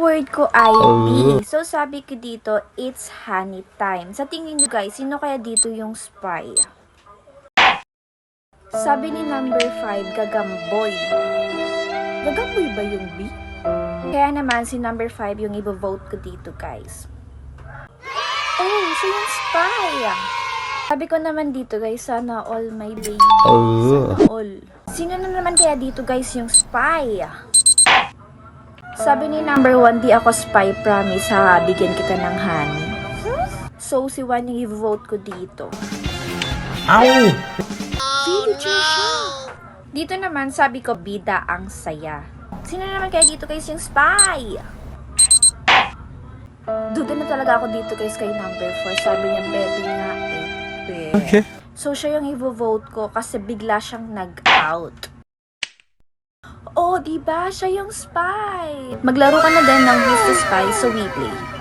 word ko ay B. So, sabi ko dito, it's honey time. Sa tingin nyo guys, sino kaya dito yung spy? Sabi ni number 5, gagamboy. Gagamboy ba yung B? Kaya naman, si number 5 yung i-vote ko dito guys. Oh, so yung spy. Sabi ko naman dito guys, sana all my baby. Sana all. Sino na naman kaya dito guys yung spy? Sabi ni number 1, di ako spy, promise ha, bigyan kita ng honey. So, si Juan yung i-vote ko dito. Ow! Villager siya. Dito naman, sabi ko, bida ang saya. Sino naman kaya dito guys yung spy? Duda na talaga ako dito guys kay number 4. Sabi niya, baby nga eh. Okay. So, siya yung i-vote ko kasi bigla siyang nag-out. Oh, diba? Siya yung spy. Maglaro ka na din ng Who's the Spy, so we play.